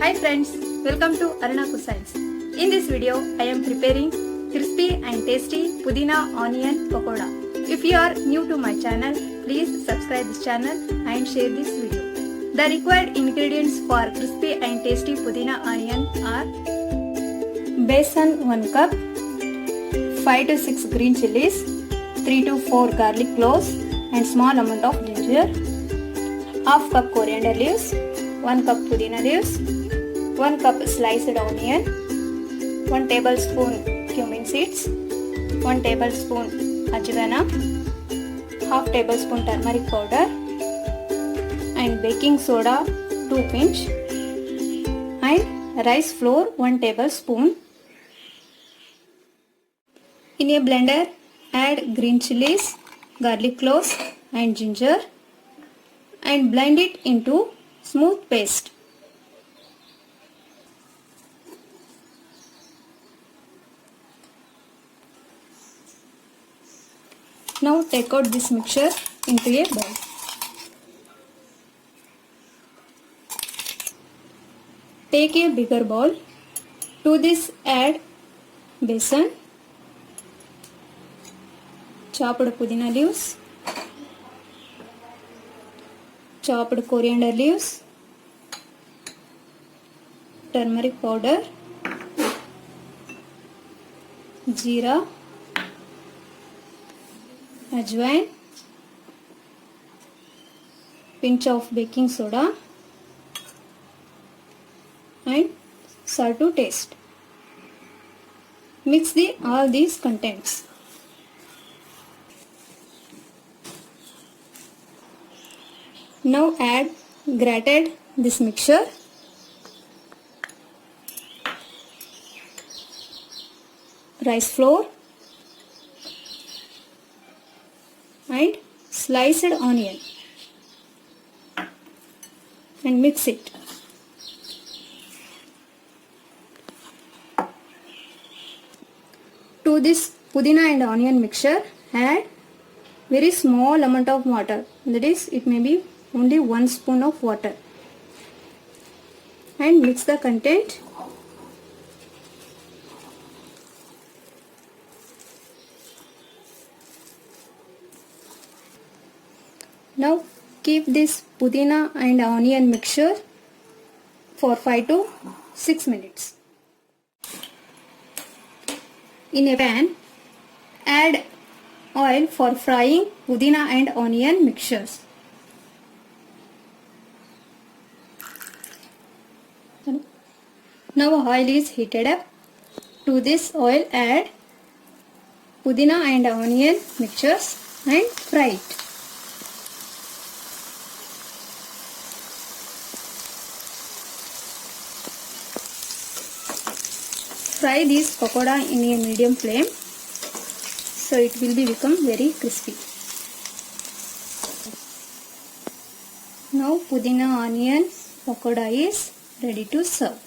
Hi friends, welcome to Aruna Cuisines. In this video, I am preparing crispy and tasty Pudinaa onion pakoda. If you are new to my channel, please subscribe this channel and share this video. The required ingredients for crispy and tasty Pudinaa onion are Besan 1 cup, 5 to 6 green chilies, 3 to 4 garlic cloves and small amount of ginger, half cup coriander leaves, 1 cup Pudina leaves, 1 cup sliced onion, 1 tablespoon cumin seeds, 1 tablespoon ajwaina, half tablespoon turmeric powder and baking soda 2 pinch and rice flour 1 tablespoon. In a blender, add green chilies, garlic cloves and ginger and blend it into smooth paste. Now take out this mixture into a bowl. Take a bigger bowl. To this add besan, chopped pudina leaves, chopped coriander leaves, turmeric powder, jeera, ajwain, pinch of baking soda and salt to taste. Mix all these contents. Now add grated this mixture, rice flour and sliced onion and mix it. To this pudina and onion mixture, add very small amount of water, that is, it may be only 1 spoon of water, and mix the content. Now keep this pudina and onion mixture for 5 to 6 minutes. In a pan, add oil for frying pudina and onion mixtures. Now oil is heated up. To this oil add pudina and onion mixtures and fry it. Fry this pakoda in a medium flame so it will become very crispy. Now pudina onion pakoda is ready to serve.